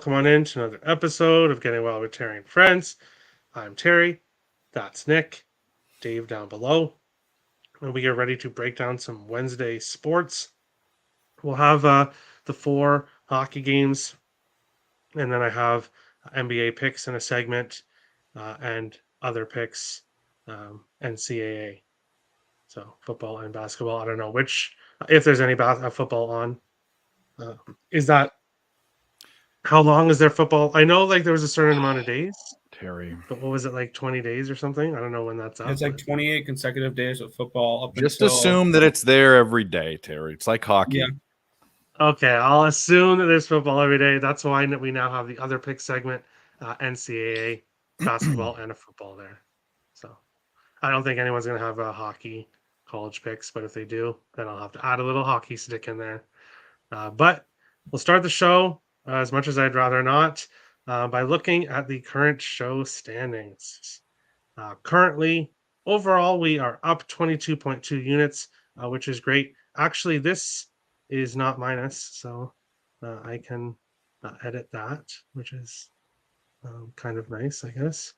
welcome on in to another episode of Getting Well with Terry and Friends. I'm Terry, that's Nick, Dave down below, and we are ready to break down some Wednesday sports. We'll have the four hockey games, and then I have NBA picks in a segment and other picks, NCAA. So football and basketball. I don't know which, if there's any football on. Is that How long is their football? I know like there was a certain amount of days, Terry. but what was it, like 20 days or something? I don't know when that's up. It's like 28 consecutive days of football up Just until assume that it's there every day, Terry. It's like hockey. Yeah. Okay, I'll assume that there's football every day. That's why we now have the other pick segment, NCAA basketball and a football there. So I don't think anyone's going to have a hockey college picks, but if they do, then I'll have to add a little hockey stick in there. But we'll start the show, as much as I'd rather not, by looking at the current show standings. Currently, overall, we are up 22.2 units, which is great. Actually, this is not minus, so I can edit that, which is kind of nice, I guess.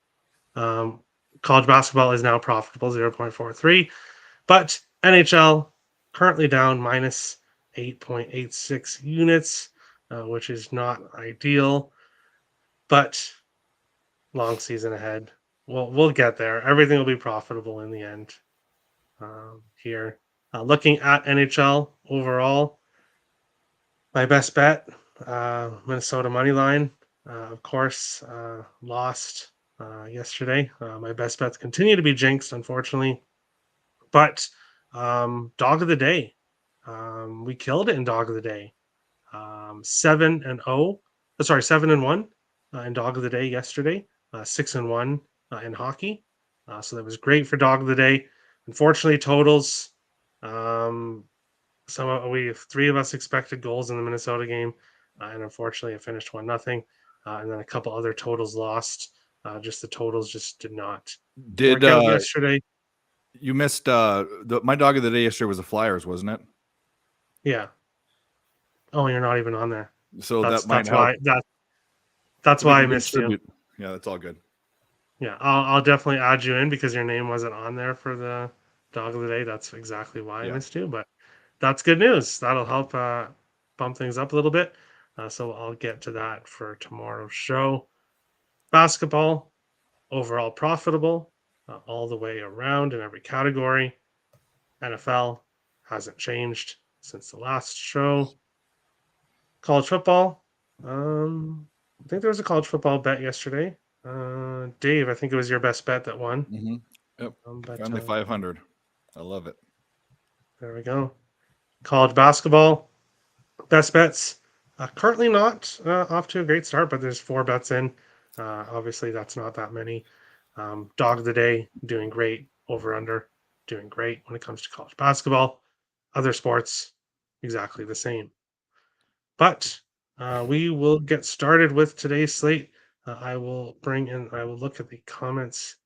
College basketball is now profitable, 0.43, but NHL currently down minus 8.86 units, which is not ideal, but long season ahead. We'll get there. Everything will be profitable in the end. Here, looking at NHL overall, my best bet, Minnesota money line, of course, lost yesterday. My best bets continue to be jinxed, unfortunately, but dog of the day, we killed it in dog of the day. 7-1 in dog of the day yesterday. 6-1 in hockey. So that was great for dog of the day. Unfortunately, totals. Three of us expected goals in the Minnesota game, and unfortunately, it finished 1-0. And then a couple other totals lost. Just the totals just did not work out yesterday. You missed my dog of the day yesterday was the Flyers, wasn't it? Yeah. Oh, you're not even on there. So that's might help. That's why I missed you. Yeah, that's all good. Yeah, I'll definitely add you in because your name wasn't on there for the dog of the day. That's exactly why I missed you. But that's good news. That'll help bump things up a little bit. So I'll get to that for tomorrow's show. Basketball, overall profitable all the way around in every category. NFL hasn't changed since the last show. College football. I think there was a college football bet yesterday. Dave, I think it was your best bet that won. Mm-hmm. Yep. Finally 500. I love it. There we go. College basketball. Best bets. Currently not off to a great start, but there's 4 bets in. Obviously, that's not that many. Dog of the day, doing great. Over under, doing great when it comes to college basketball. Other sports, exactly the same. But we will get started with today's slate. I will look at the comments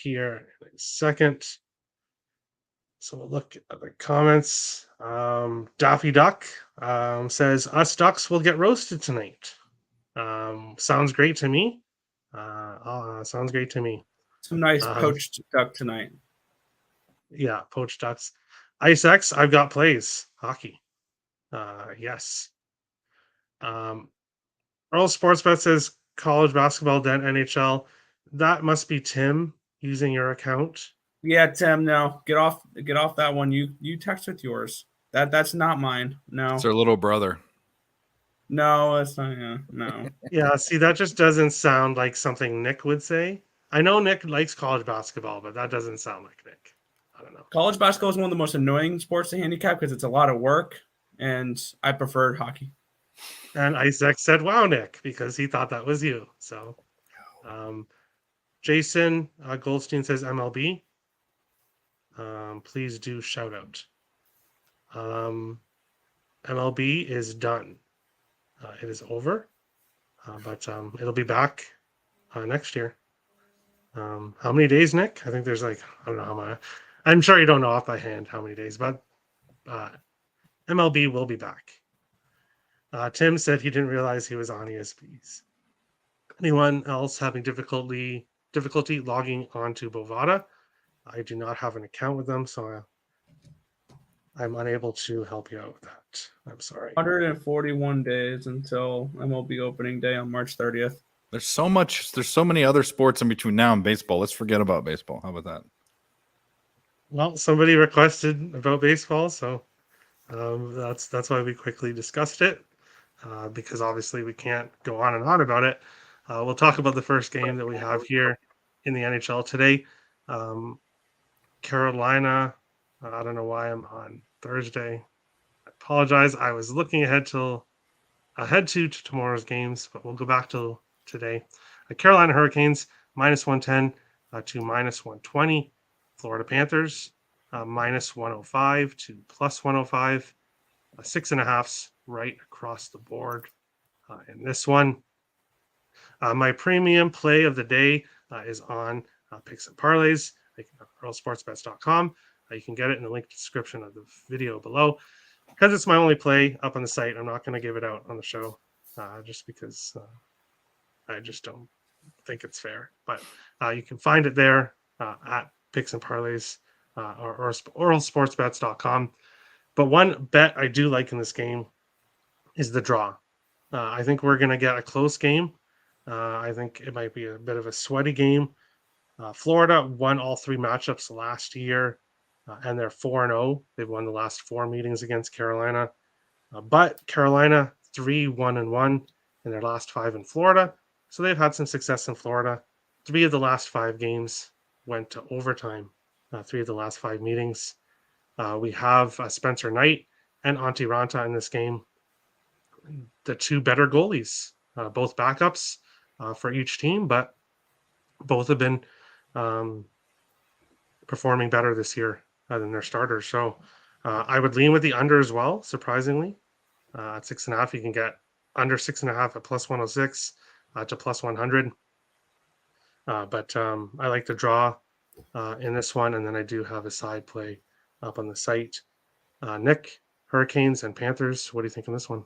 here in a second. So we'll look at the comments. Daffy Duck says, us Ducks will get roasted tonight. Sounds great to me. Sounds great to me. Some nice poached duck tonight. Yeah, poached ducks. Ice X, I've got plays. Hockey. Yes. Earl Sportsbet says college basketball, then NHL. That must be Tim using your account. Yeah, Tim. No, get off that one. You text with yours. That's not mine. No, it's our little brother. No, it's not. Yeah, no. Yeah, see, that just doesn't sound like something Nick would say. I know Nick likes college basketball, but that doesn't sound like Nick. I don't know. College basketball is one of the most annoying sports to handicap because it's a lot of work, and I prefer hockey. And Isaac said, wow, Nick, because he thought that was you. So Jason Goldstein says MLB. Please do shout out. MLB is done. It is over, but it'll be back next year. How many days, Nick? I think there's I don't know how many. I'm sure you don't know off by hand how many days, but MLB will be back. Tim said he didn't realize he was on ESPs. Anyone else having difficulty logging onto Bovada? I do not have an account with them, so I'm unable to help you out with that. I'm sorry. 141 days until MLB opening day on March 30th. There's so many other sports in between now and baseball. Let's forget about baseball. How about that? Well, somebody requested about baseball, so that's why we quickly discussed it, because obviously we can't go on and on about it. We'll talk about the first game that we have here in the NHL today. Carolina. I don't know why I'm on Thursday. I apologize. I was looking ahead to tomorrow's games, but we'll go back to today. Carolina Hurricanes -110 to -120. Florida Panthers -105 to +105. 6.5s right across the board in this one. My premium play of the day is on Picks and Parlays, like earlsportsbets.com. You can get it in the link description of the video below. Because it's my only play up on the site, I'm not going to give it out on the show, just because I just don't think it's fair. But you can find it there at Picks and Parlays or earlsportsbets.com. But one bet I do like in this game is the draw. I think we're going to get a close game. I think it might be a bit of a sweaty game. Florida won all 3 matchups last year, and they're 4-0. They've won the last 4 meetings against Carolina. But Carolina 3-1-1 in their last 5 in Florida. So they've had some success in Florida. 3 of the last 5 games went to overtime. 3 of the last 5 meetings. We have Spencer Knight and Antti Ranta in this game. The 2 better goalies, both backups for each team, but both have been performing better this year than their starters. So I would lean with the under as well, surprisingly. At 6.5, you can get under 6.5 at +106 to +100. But I like the draw in this one, and then I do have a side play up on the site. Nick, Hurricanes and Panthers, what do you think on this one?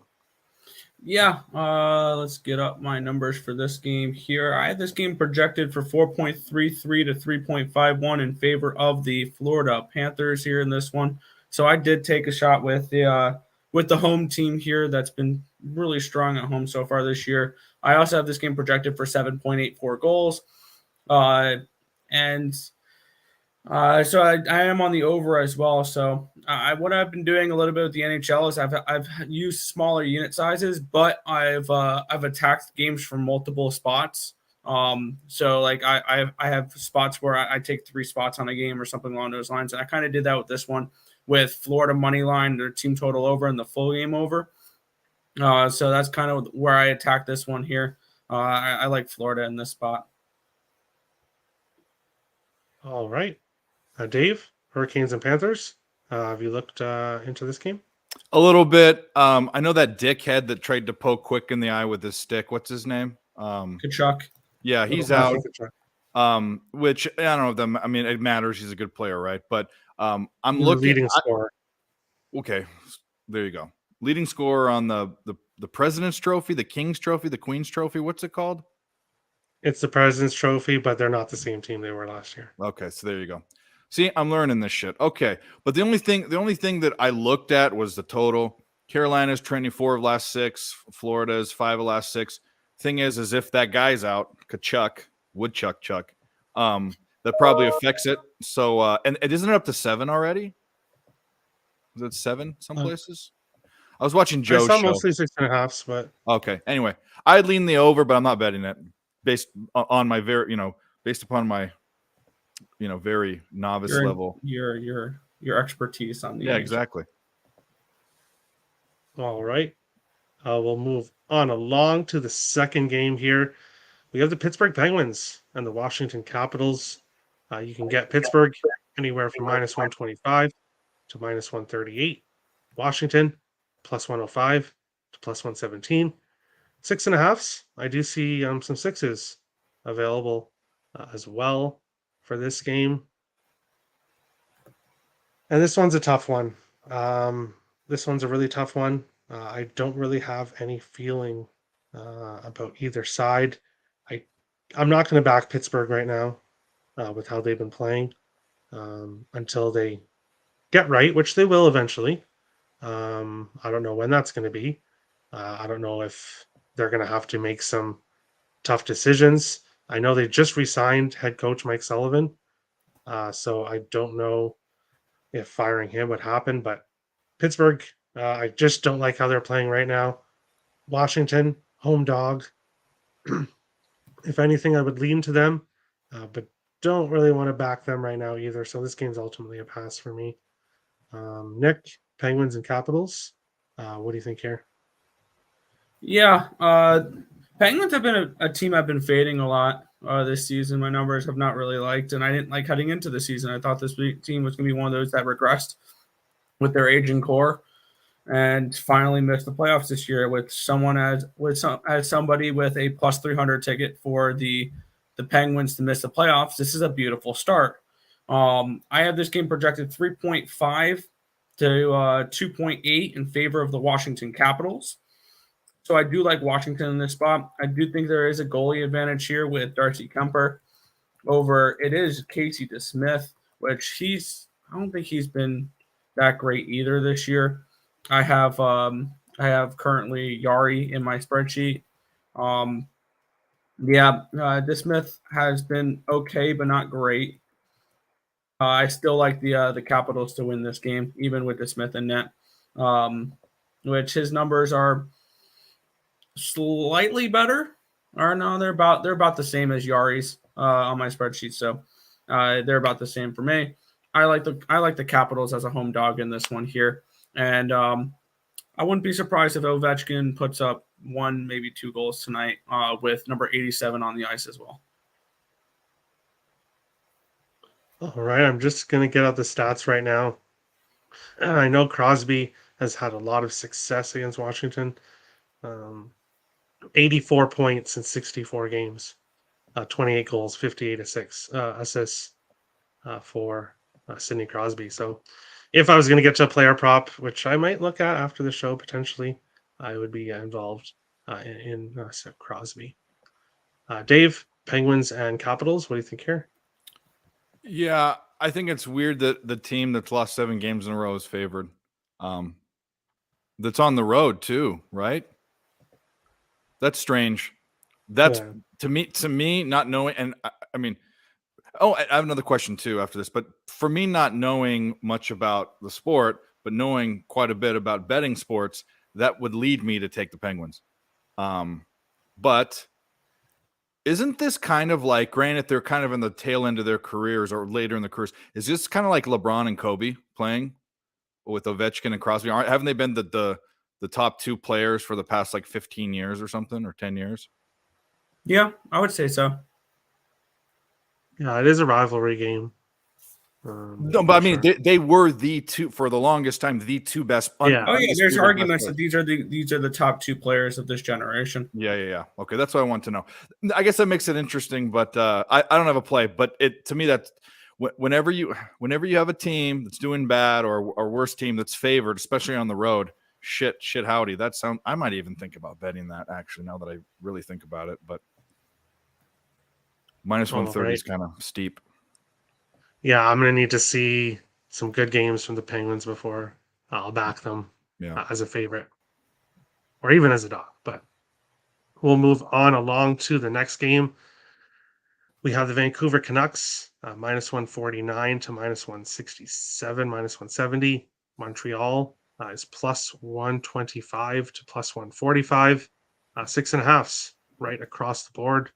Yeah, let's get up my numbers for this game here. I had this game projected for 4.33 to 3.51 in favor of the Florida Panthers here in this one. So I did take a shot with the home team here that's been really strong at home so far this year. I also have this game projected for 7.84 goals. So I am on the over as well. So what I've been doing a little bit with the NHL is I've used smaller unit sizes, but I've attacked games from multiple spots. So like I have spots where I take 3 spots on a game or something along those lines, and I kind of did that with this one with Florida money line, their team total over, and the full game over. So that's kind of where I attack this one here. I like Florida in this spot. All right. Dave, Hurricanes and Panthers. Have you looked into this game? A little bit. I know that dickhead that tried to poke Quick in the eye with his stick. What's his name? Kachuk. Yeah, he's out. Which I don't know them. I mean, it matters. He's a good player, right? But I'm looking. Leading scorer. Okay, there you go. Leading scorer on the President's Trophy, the King's Trophy, the Queen's Trophy. What's it called? It's the President's Trophy, but they're not the same team they were last year. Okay, so there you go. See, I'm learning this shit. Okay, but the only thing that I looked at was the total. Carolina's trending 4 of last 6. Florida's 5 of last 6. Thing is if that guy's out, Woodchuck Chuck, that probably affects it. So, and isn't it up to 7 already? Is it 7 some places? I was watching Joe's show. Mostly 6.5s, but okay. Anyway, I'd lean the over, but I'm not betting it based on my based upon my very novice level. Your expertise on the yeah, exactly. All right. We'll move on along to the second game here. We have the Pittsburgh Penguins and the Washington Capitals. You can get Pittsburgh anywhere from -125 to -138. Washington +105 to +117. 6.5s. I do see some 6s available as well for this game. And this one's a tough one. This one's a really tough one. I don't really have any feeling about either side. I I'm not going to back Pittsburgh right now with how they've been playing until they get right, which they will eventually. I don't know when that's going to be. I don't know if they're going to have to make some tough decisions. I know they just re-signed head coach Mike Sullivan, so I don't know if firing him would happen. But Pittsburgh, I just don't like how they're playing right now. Washington, home dog. If anything, I would lean to them, but don't really want to back them right now either. So this game's ultimately a pass for me. Nick, Penguins and Capitals. What do you think here? Yeah, Penguins have been a team I've been fading a lot this season. My numbers have not really liked, and I didn't like heading into the season. I thought this team was going to be one of those that regressed with their aging core, and finally missed the playoffs this year with as somebody with a plus 300 ticket for the Penguins to miss the playoffs. This is a beautiful start. I have this game projected 3.5 to 2.8 in favor of the Washington Capitals. So I do like Washington in this spot. I do think there is a goalie advantage here with Darcy Kemper over it is Casey DeSmith, which I don't think he's been that great either this year. I have currently Yari in my spreadsheet. Um, yeah, DeSmith has been okay, but not great. I still like the Capitals to win this game, even with DeSmith in net, which his numbers are slightly better. Or no, they're about the same as Yari's on my spreadsheet. So they're about the same for me. I like the Capitals as a home dog in this one here, and I wouldn't be surprised if Ovechkin puts up one, maybe two goals tonight with number 87 on the ice as well. All right, I'm just gonna get out the stats right now. I know Crosby has had a lot of success against Washington. Um, 84 points in 64 games, 28 goals, 58 assists for Sidney Crosby. So if I was going to get to a player prop, which I might look at after the show potentially, I would be involved in Crosby. Dave, Penguins and Capitals. What do you think here? Yeah, I think it's weird that the team that's lost 7 games in a row is favored. That's on the road too, right? That's strange. That's Yeah. to me not knowing, and I mean, oh, I have another question too after this. But for me, not knowing much about the sport, but knowing quite a bit about betting sports, that would lead me to take the Penguins. But isn't this kind of like, granted, they're kind of in the tail end of their careers or later in the careers? Is this kind of like LeBron and Kobe playing with Ovechkin and Crosby? Haven't they been the top 2 players for the past like 15 years or something, or 10 years? Yeah, I would say so. Yeah, it is a rivalry game. No, but I mean, sure. they were the two for the longest time, the 2 best. Yeah. Oh yeah, there's arguments best that these are the top 2 players of this generation. Yeah. Okay, that's what I want to know. I guess that makes it interesting, but I don't have a play. But it to me that whenever you have a team that's doing bad or worse team that's favored, especially on the road, shit howdy. I might even think about betting that actually now that I really think about it. But minus 130 is kind of steep. Yeah, I'm going to need to see some good games from the Penguins before I'll back them as a favorite or even as a dog. But we'll move on along to the next game. We have the Vancouver Canucks minus 149 to minus 167, minus 170. Montreal is plus 125 to plus 145. 6.5s right across the board.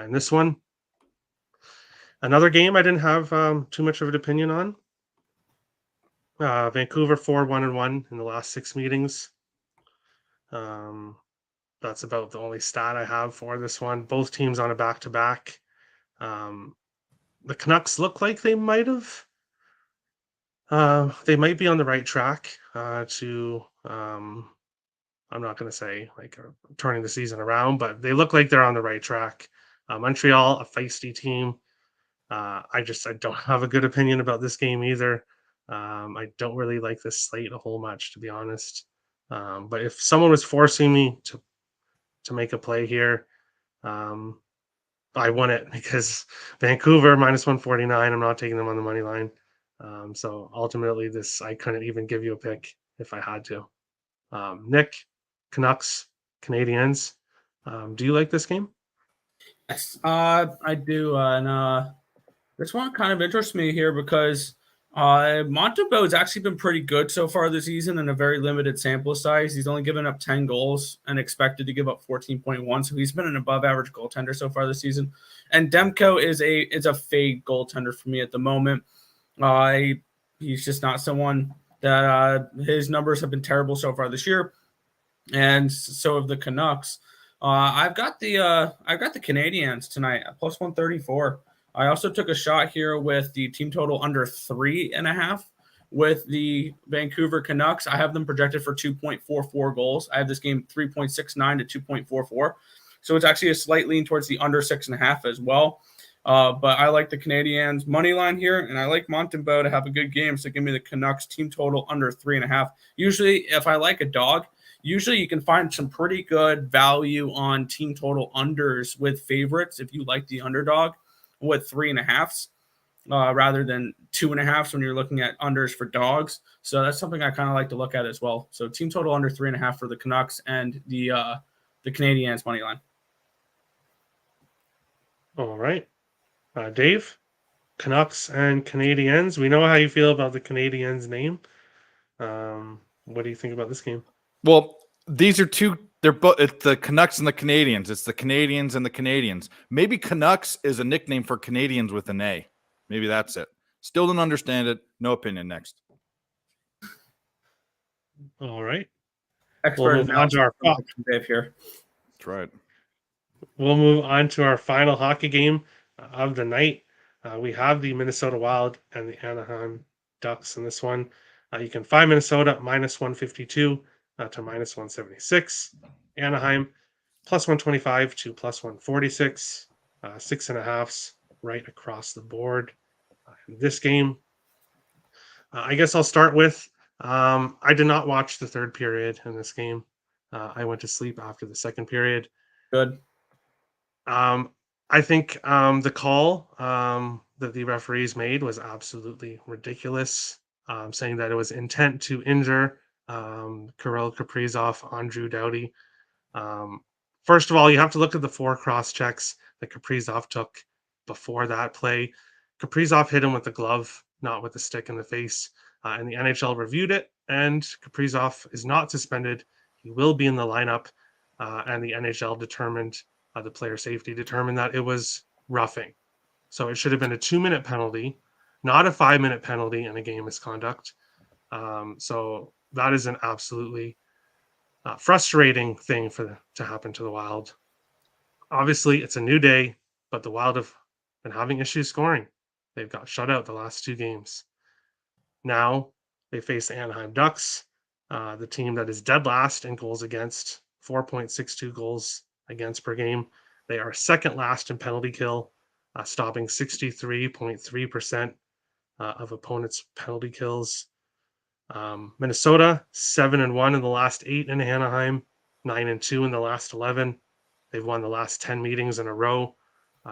In this one, another game I didn't have too much of an opinion on. Vancouver 4-1-1 in the last 6 meetings. That's about the only stat I have for this one. Both teams on a back-to-back. The Canucks look like they might have. They might be on the right track to. I'm not going to say like turning the season around, but they look like they're on the right track. Montreal, a feisty team. I don't have a good opinion about this game either. I don't really like this slate a whole much, to be honest. But if someone was forcing me to make a play here, um, I won it because Vancouver minus 149. I'm not taking them on the money line. So ultimately, this I couldn't even give you a pick if I had to. Nick, Canucks, Canadians. Do you like this game? Yes, I do, and this one kind of interests me here because Montembeau has actually been pretty good so far this season in a very limited sample size. He's only given up 10 goals and expected to give up 14.1, so he's been an above-average goaltender so far this season. And Demko is a fade goaltender for me at the moment. He's just not someone that his numbers have been terrible so far this year, and so have the Canucks. I've got the Canadians tonight at plus 134. I also took a shot here with the team total under 3.5 with the Vancouver Canucks. I have them projected for 2.44 goals. I have this game 3.69 to 2.44. So it's actually a slight lean towards the under 6.5 as well. But I like the Canadians money line here, and I like Montembeau to have a good game. So give me the Canucks team total under 3.5. Usually, if I like a dog, usually you can find some pretty good value on team total unders with favorites if you like the underdog with 3.5s rather than 2.5s when you're looking at unders for dogs. So that's something I kind of like to look at as well. So team total under 3.5 for the Canucks and the Canadians money line. All right. Dave, Canucks and Canadians. We know how you feel about the Canadians name. What do you think about this game? Well, these are two. They're both. It's the Canucks and the Canadians. It's the Canadians and the Canadians. Maybe Canucks is a nickname for Canadians with an A. Maybe that's it. Still don't understand it. No opinion. Next. All right. Expert We'll move on to our Dave here. That's right. We'll move on to our final hockey game of the night. We have the Minnesota Wild and the Anaheim Ducks in this one. You can find Minnesota minus 152 to minus 176. Anaheim plus 125 to plus 146. 6.5s right across the board. This game, I guess I'll start with I did not watch the third period in this game. I went to sleep after the second period. Good. I think the call that the referees made was absolutely ridiculous, saying that it was intent to injure Kirill Kaprizov on Drew Doughty. First of all, you have to look at the 4 cross checks that Kaprizov took before that play. Kaprizov hit him with the glove, not with the stick in the face. And the NHL reviewed it, and Kaprizov is not suspended. He will be in the lineup. And the NHL determined, the player safety determined that it was roughing. So it should have been a 2-minute penalty, not a 5-minute penalty in a game misconduct. So that is an absolutely frustrating thing to happen to the Wild. Obviously, it's a new day, but the Wild have been having issues scoring. They've got shut out the last 2 games. Now they face the Anaheim Ducks, the team that is dead last in goals against, 4.62 goals against per game. They are second last in penalty kill, stopping 63.3% of opponents' penalty kills. Minnesota 7-1 in the last 8 in Anaheim, 9-2 in the last 11. They've won the last 10 meetings in a row,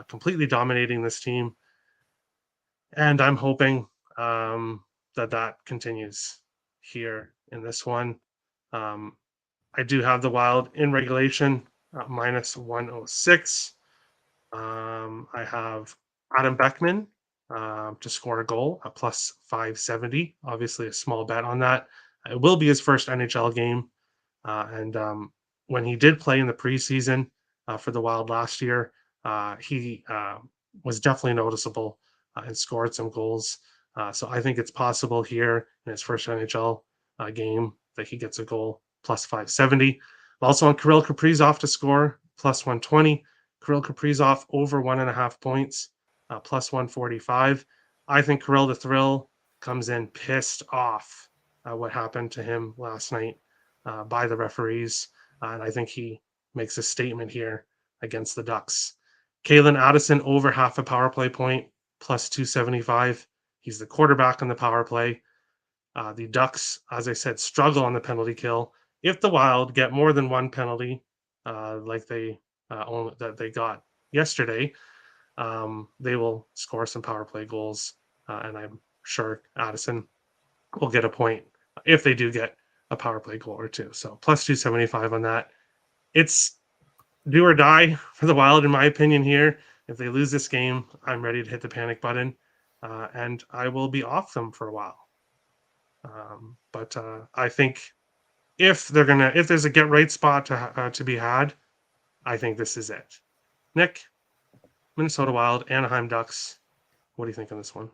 completely dominating this team. And I'm hoping that continues here in this one. I do have the Wild in regulation minus 106. I have Adam Beckman to score a goal at plus 570. Obviously, a small bet on that. It will be his first NHL game. And when he did play in the preseason for the Wild last year, he was definitely noticeable and scored some goals. So I think it's possible here in his first NHL game that he gets a goal plus 570. Also on Kirill Kaprizov to score plus 120. Kirill Kaprizov over 1.5 points plus 145. I think Kirill the Thrill comes in pissed off what happened to him last night by the referees. And I think he makes a statement here against the Ducks. Kalen Addison over half a power play point plus 275. He's the quarterback on the power play. The Ducks, as I said, struggle on the penalty kill. if the Wild get more than one penalty, like that they got yesterday, they will score some power play goals, and I'm sure Addison will get a point if they do get a power play goal or two. So plus 275 on that. It's do or die for the Wild, in my opinion. Here, if they lose this game, I'm ready to hit the panic button, and I will be off them for a while. But I think if there's a get right spot to be had, I think this is it. Nick, Minnesota Wild, Anaheim Ducks. What do you think on this one?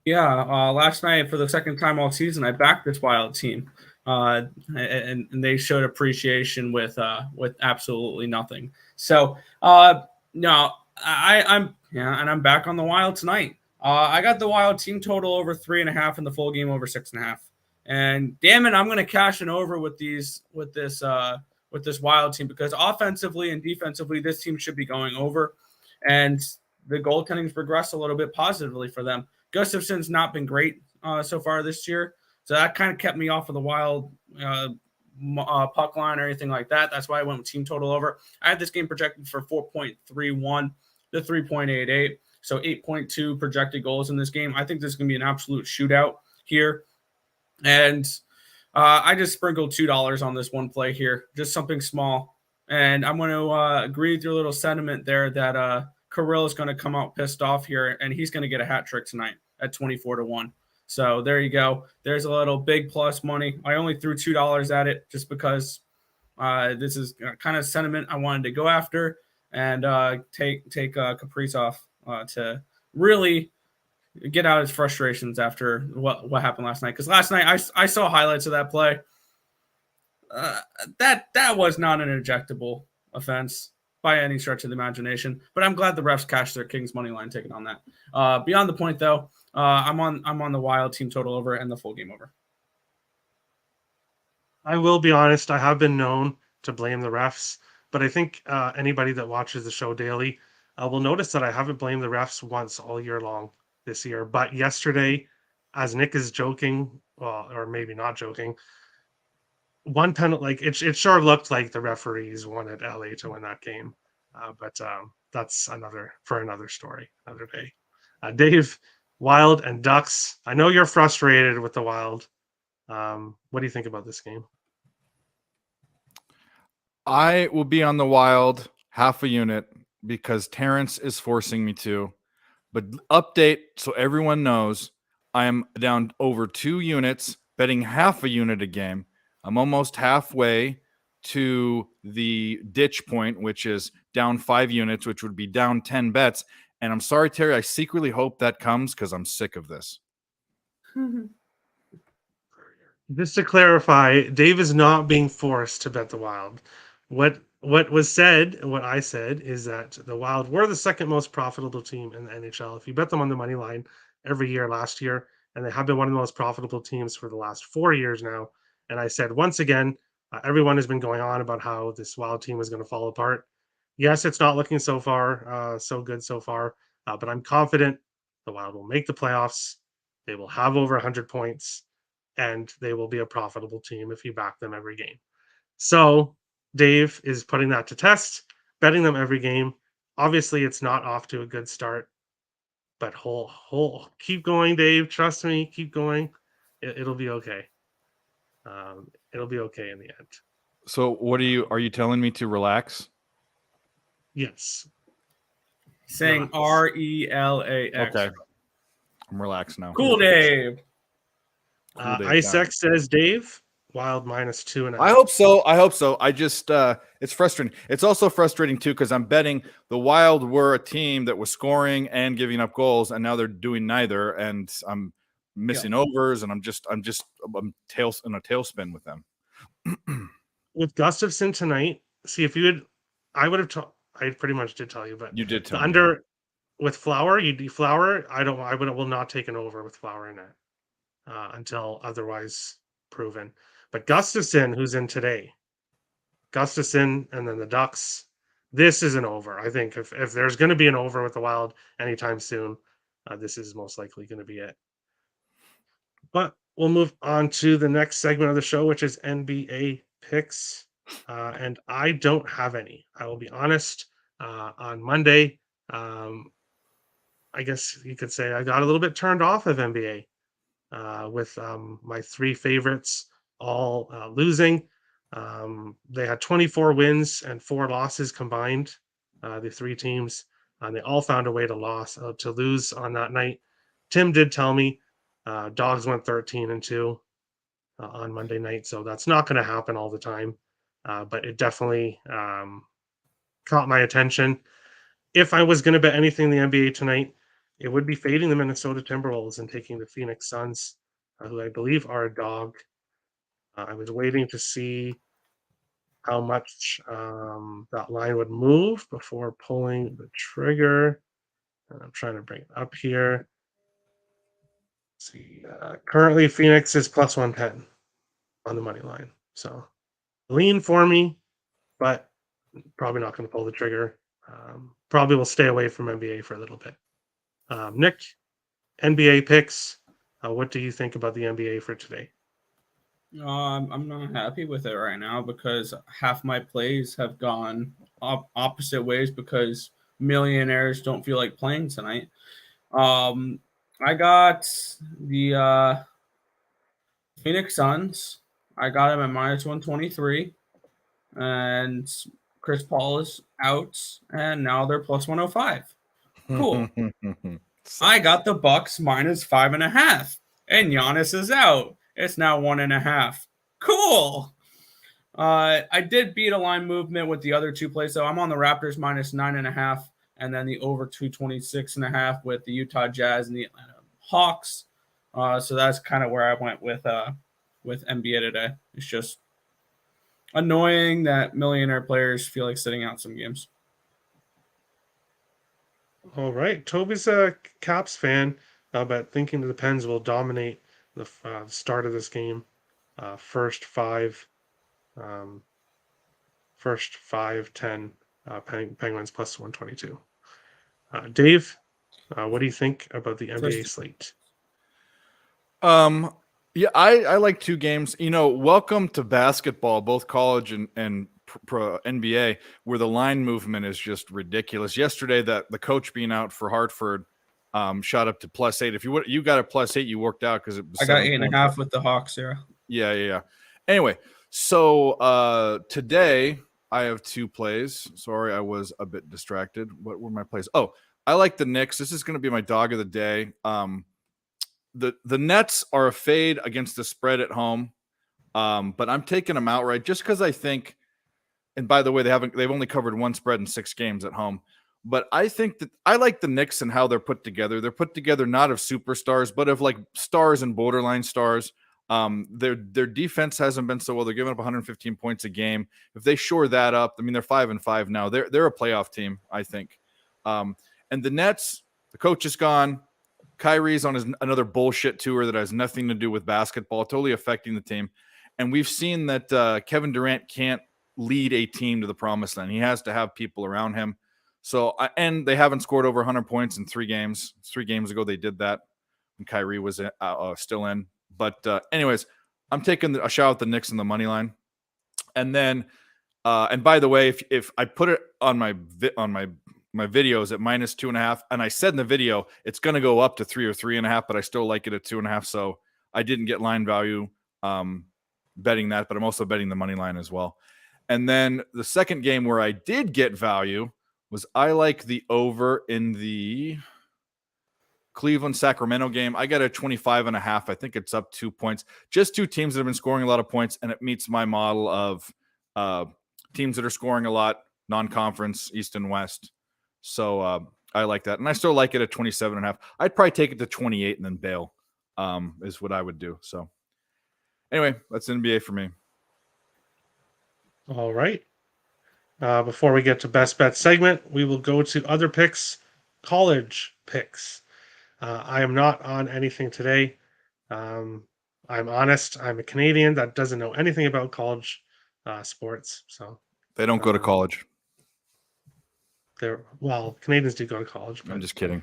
Yeah, last night for the second time all season, I backed this Wild team, and they showed appreciation with absolutely nothing. So no, I'm back on the Wild tonight. I got the Wild team total over 3.5 and the full game over 6.5. And damn it, I'm going to cash in over with this Wild team because offensively and defensively, this team should be going over, and the goaltending's progressed a little bit positively for them. Gustafson's not been great so far this year, so that kind of kept me off of the Wild puck line or anything like that. That's why I went with team total over. I had this game projected for 4.31 to 3.88, so 8.2 projected goals in this game. I think this is going to be an absolute shootout here, and I just sprinkled $2 on this one play here, just something small, and I'm going to agree with your little sentiment there that Kirill is going to come out pissed off here, and he's going to get a hat trick tonight at 24-1. So there you go. There's a little big plus money. I only threw $2 at it just because this is kind of sentiment I wanted to go after and take Kaprizov to really get out his frustrations after what happened last night. Because last night I saw highlights of that play. That was not an ejectable offense by any stretch of the imagination, but I'm glad the refs cashed their Kings money line ticket on that. Beyond the point, though, I'm on the Wild team total over and the full game over. I will be honest, I have been known to blame the refs, but I think anybody that watches the show daily will notice that I haven't blamed the refs once all year long this year. But yesterday, as Nick is joking, well, or maybe not joking, one penalty, like it sure looked like the referees wanted LA to win that game. But that's another story, another day. Dave, Wild and Ducks. I know you're frustrated with the Wild. What do you think about this game? I will be on the Wild half a unit because Terrence is forcing me to. But update so everyone knows, I am down over 2 units, betting half a unit a game. I'm almost halfway to the ditch point, which is down 5 units, which would be down 10 bets. And I'm sorry, Terry, I secretly hope that comes because I'm sick of this. Just to clarify, Dave is not being forced to bet the Wild. What was said, and what I said, is that the Wild were the second most profitable team in the NHL. If you bet them on the money line every year last year, and they have been one of the most profitable teams for the last 4 years now. And I said, once again, everyone has been going on about how this Wild team is going to fall apart. Yes, it's not looking so good so far, but I'm confident the Wild will make the playoffs. They will have over 100 points, and they will be a profitable team if you back them every game. So Dave is putting that to test, betting them every game. Obviously, it's not off to a good start, but keep going, Dave. Trust me, keep going. It'll be okay. It'll be okay in the end. So what are you telling me to relax? Yes. Saying RELAX. Okay. I'm relaxed now. Cool, Dave. Isaac says Dave, Wild -2.5. I hope so. I just it's frustrating. It's also frustrating too because I'm betting the Wild were a team that was scoring and giving up goals, and now they're doing neither, and I'm missing overs, and I'm in a tailspin with them. With Gustafson tonight, see if you had, I would have I pretty much did tell you, but You did tell me. under with Flower, I will not take an over with Flower in it until otherwise proven. But Gustafson, who's in today, Gustafson and then the Ducks, this is an over. I think if there's going to be an over with the Wild anytime soon, this is most likely going to be it. But we'll move on to the next segment of the show, which is NBA picks, and I don't have any. I will be honest. On Monday, um, I guess you could say I got a little bit turned off of NBA with my three favorites all losing. They had 24 wins and 4 losses combined, the three teams, and they all found a way to lose on that night. Tim did tell me Dogs went 13-2 on Monday night, so that's not going to happen all the time. But it definitely caught my attention. If I was going to bet anything in the NBA tonight, it would be fading the Minnesota Timberwolves and taking the Phoenix Suns, who I believe are a dog. I was waiting to see how much that line would move before pulling the trigger. And I'm trying to bring it up here. Let's see, currently Phoenix is plus 110 on the money line. So lean for me, but probably not going to pull the trigger. Probably will stay away from NBA for a little bit. Nick, NBA picks. What do you think about the NBA for today? I'm not happy with it right now because half my plays have gone opposite ways because millionaires don't feel like playing tonight. I got the Phoenix Suns. I got them at minus 123, and Chris Paul is out, and now they're plus 105. Cool. I got the Bucks minus 5.5, and Giannis is out. It's now 1.5. Cool. I did beat a line movement with the other two plays, so I'm on the Raptors minus 9.5, and then the over 226.5 with the Utah Jazz and the Atlanta Hawks. So that's kind of where I went with NBA today. It's just annoying that millionaire players feel like sitting out some games. All right. Toby's a Caps fan, but thinking the Pens will dominate the start of this game. First 5, 10 Penguins plus 122. Dave, what do you think about the NBA slate? Yeah, I like 2 games. Welcome to basketball, both college and pro NBA, where the line movement is just ridiculous. Yesterday, the coach being out for Hartford shot up to +8. If you got a +8, you worked out because it was. I got 8.5 with the Hawks. Yeah. Anyway, so today I have 2 plays. Sorry, I was a bit distracted. What were my plays? Oh, I like the Knicks. This is going to be my dog of the day. The Nets are a fade against the spread at home, but I'm taking them outright just because I think. And by the way, they've only covered 1 spread in 6 games at home. But I think that I like the Knicks and how they're put together. They're put together not of superstars, but of like stars and borderline stars. Their defense hasn't been so well. They're giving up 115 points a game. If they shore that up, I mean, they're 5-5 now. They're a playoff team, I think. And the Nets, the coach is gone. Kyrie's on another bullshit tour that has nothing to do with basketball, totally affecting the team. And we've seen that Kevin Durant can't lead a team to the promised land. He has to have people around him. So, and they haven't scored over 100 points in 3 games. 3 games ago, they did that when Kyrie was still in. But anyways, I'm taking a shot at the Knicks in the money line. And then, and by the way, if I put it on my videos at minus 2.5, and I said in the video it's going to go up to 3 or 3.5, but I still like it at 2.5. So I didn't get line value betting that, but I'm also betting the money line as well. And then the second game where I did get value was I like the over in the Cleveland-Sacramento game. I got a 25.5. I think it's up 2 points. Just 2 teams that have been scoring a lot of points, and it meets my model of teams that are scoring a lot, non-conference, East and West. So I like that. And I still like it at 27.5. I'd probably take it to 28 and then bail is what I would do. So anyway, that's NBA for me. All right. Before we get to best bet segment, we will go to other picks, college picks. I am not on anything today. I'm honest. I'm a Canadian that doesn't know anything about college sports. So they don't go to college. Well, Canadians do go to college. I'm just kidding.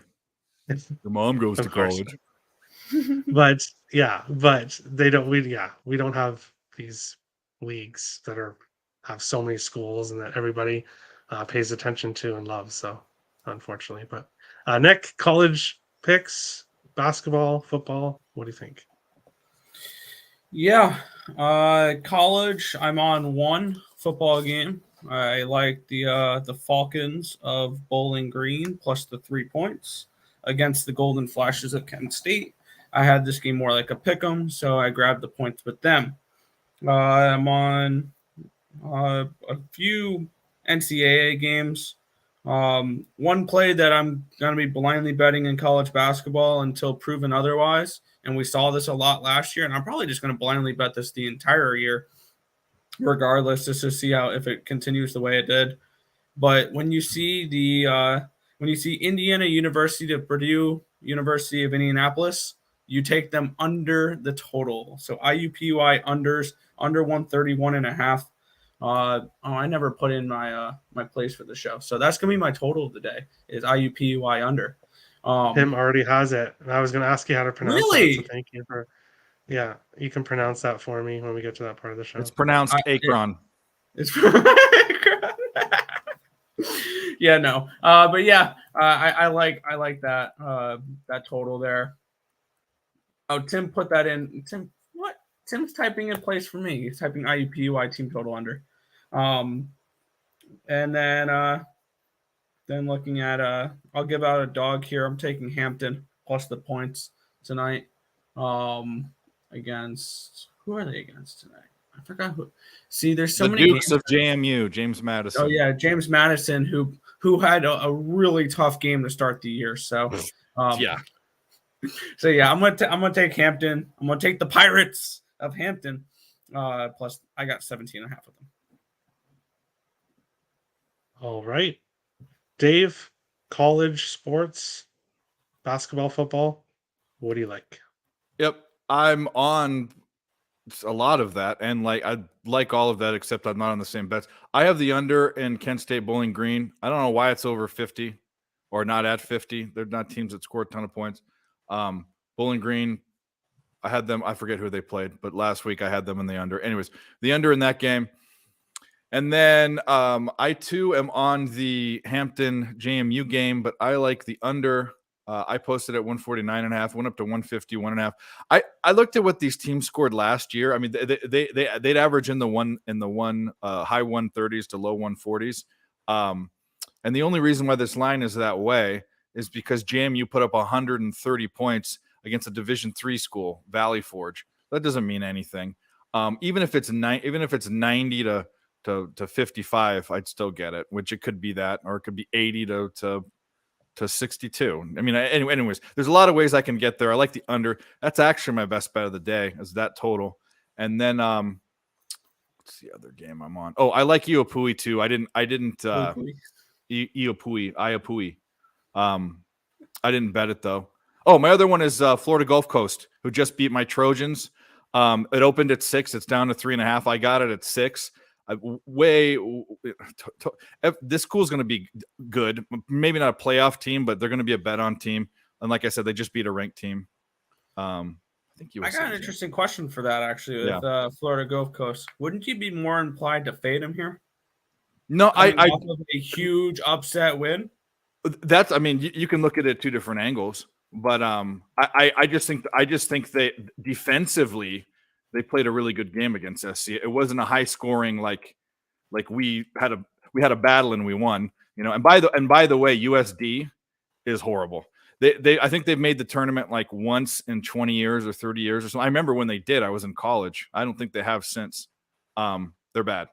Your mom goes to college. But they don't. We don't have these leagues that have so many schools and that everybody pays attention to and loves. So unfortunately, but Nick, college picks, basketball, football. What do you think? Yeah, college. I'm on one football game. I like the Falcons of Bowling Green plus the 3 points against the Golden Flashes of Kent State. I had this game more like a pick 'em, so I grabbed the points with them. I'm on a few NCAA games. One play that I'm going to be blindly betting in college basketball until proven otherwise. And we saw this a lot last year. And I'm probably just going to blindly bet this the entire year, regardless, just to see how if it continues the way it did. But when you see Indiana University to Purdue University of Indianapolis, you take them under the total. So IUPUI unders under 131.5. I never put in my place for the show, so that's gonna be my total of the day. Is IUPUI under? Tim already has it, and I was going to ask you how to pronounce that. So Really? thank you for. Yeah, you can pronounce that for me when we get to that part of the show. It's pronounced Akron. It's yeah, no, but yeah, I like that that total there. Oh, Tim put that in. Tim, what? Tim's typing in place for me. He's typing IUPUI team total under. And then looking at I'll give out a dog here. I'm taking Hampton plus the points tonight. Against who are they against tonight? I forgot who. See, there's so The many Dukes games. of JMU, James Madison. Oh yeah, James Madison, who had a really tough game to start the year. So Yeah. So yeah, I'm gonna take Hampton. I'm gonna take the Pirates of Hampton. Plus, I got 17.5 of them. All right, Dave, college sports, basketball, football. What do you like? Yep. I'm on a lot of that, and I like all of that, except I'm not on the same bets. I have the under in Kent State Bowling Green. I don't know why it's over 50 or not at 50. They're not teams that score a ton of points. Bowling Green, I had them. I forget who they played, but last week I had them in the under. Anyways, the under in that game. And then I too am on the Hampton JMU game, but I like the under. I posted at 149.5, went up to 151.5. I looked at what these teams scored last year. I mean, they'd average in the one high 130s to low 140s. And the only reason why this line is that way is because JMU put up 130 points against a Division III school, Valley Forge. That doesn't mean anything. Even if it's 90 to 55, I'd still get it, which it could be that, or it could be 80 to 62. I mean, anyways, there's a lot of ways I can get there. I like the under. That's actually my best bet of the day, is that total. And then what's the other game I'm on? Oh, I like Iapui too. I didn't Iapui. I didn't bet it though. Oh, my other one is Florida Gulf Coast, who just beat my Trojans. It opened at 6. It's down to 3.5. I got it at 6. This school's going to be good. Maybe not a playoff team, but they're going to be a bet on team. And like I said, they just beat a ranked team. I think I got an interesting question for that actually with Florida Gulf Coast. Wouldn't you be more inclined to fade them here? No, I off of a huge upset win. That's. I mean, you can look at it 2 different angles, but I just think they defensively they played a really good game against SC. It wasn't a high scoring like we had a battle and we won, you know. And by the way, USD is horrible. I think they've made the tournament like once in 20 years or 30 years or so. I remember when they did. I was in college. I don't think they have since. They're bad.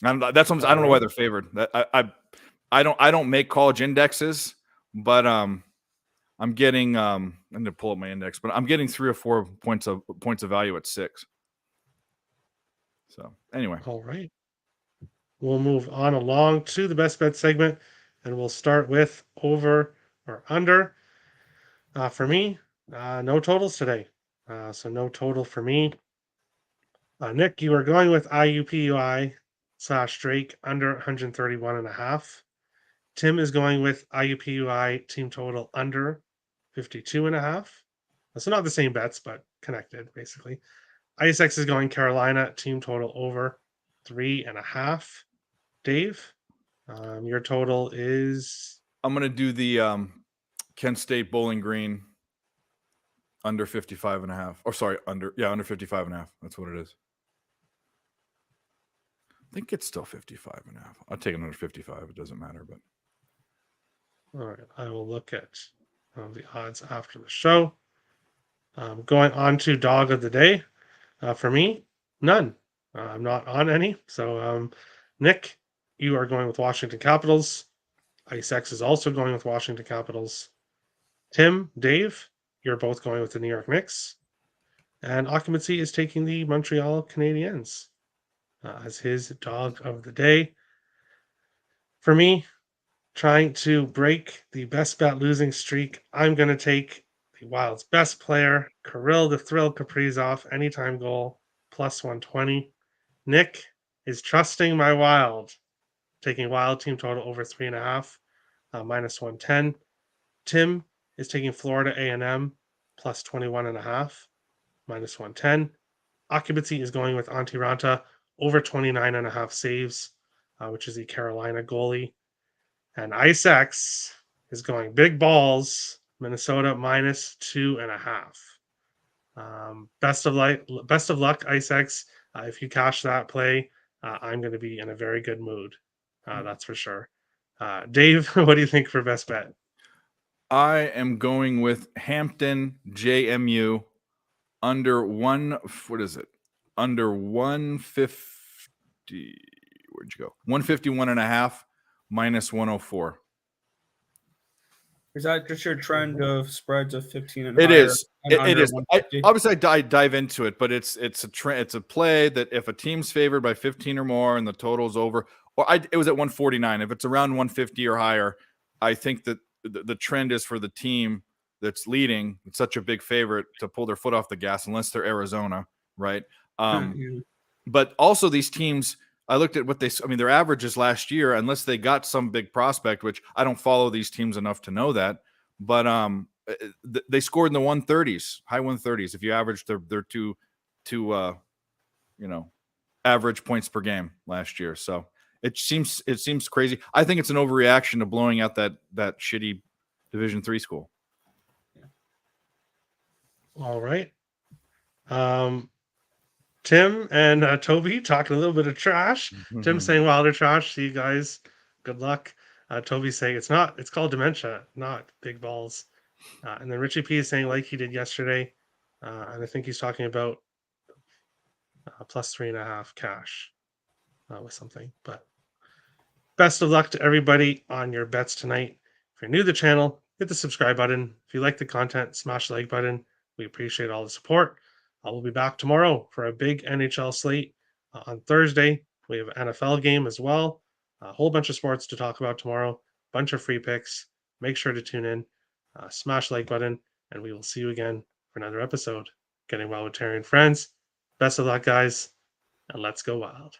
That's what I don't know why they're favored. I don't make college indexes, but I'm getting I'm going to pull up my index, but I'm getting 3 or 4 points of value at 6. So anyway, all right, we'll move on along to the best bet segment, and we'll start with over or under. For me, no totals today, so no total for me. Nick, you are going with IUPUI/Drake under 131.5. Tim is going with IUPUI team total under 52.5. So not the same bets, but connected basically. ISX is going Carolina, team total over 3.5. Dave, your total is I'm gonna do the Kent State Bowling Green under 55.5. Or sorry, under 55.5. That's what it is. I think it's still 55.5. I'll take it under 55. It doesn't matter, but all right. I will look at the odds after the show. Going on to dog of the day. For me, none. I'm not on any. So, Nick, you are going with Washington Capitals. IceX is also going with Washington Capitals. Tim, Dave, you're both going with the New York Knicks. And Occupancy is taking the Montreal Canadiens as his dog of the day. For me, trying to break the best bet losing streak, I'm going to take the Wild's best player, Kirill the Thrill Kaprizov, anytime goal, plus 120. Nick is trusting my Wild, taking Wild team total over 3.5, minus 110. Tim is taking Florida A&M, plus 21.5, minus 110. Occupancy is going with Antti Ranta, over 29.5 saves, which is the Carolina goalie. And IceX is going big balls, Minnesota minus 2.5. Best of luck, IceX. If you cash that play, I'm going to be in a very good mood. That's for sure. Dave, what do you think for best bet? I am going with Hampton JMU under one. What is it? Under 150. Where'd you go? 151.5 minus 104. Is that just your trend of spreads of 15 and It higher? is. And It is. Obviously, I dive into it, but it's a trend. It's a play that if a team's favored by 15 or more and the total's over, it was at 149. If it's around 150 or higher, I think that the trend is for the team that's leading, it's such a big favorite, to pull their foot off the gas, unless they're Arizona, right? But also these teams, I looked at what their averages last year, unless they got some big prospect, which I don't follow these teams enough to know that, but they scored in the 130s, high 130s. If you average their two average points per game last year, so it seems crazy. I think it's an overreaction to blowing out that shitty Division III school. All right. Tim and Toby talking a little bit of trash. Tim saying Wilder trash. See you guys. Good luck. Toby saying it's called dementia, not big balls. And then Richie P is saying like he did yesterday. And I think he's talking about plus 3.5 cash with something. But best of luck to everybody on your bets tonight. If you're new to the channel, hit the subscribe button. If you like the content, smash the like button. We appreciate all the support. I will be back tomorrow for a big NHL slate. On Thursday, we have an NFL game as well. A whole bunch of sports to talk about tomorrow. Bunch of free picks. Make sure to tune in. Smash the like button, and we will see you again for another episode. Getting well with Terry and friends. Best of luck, guys, and let's go wild.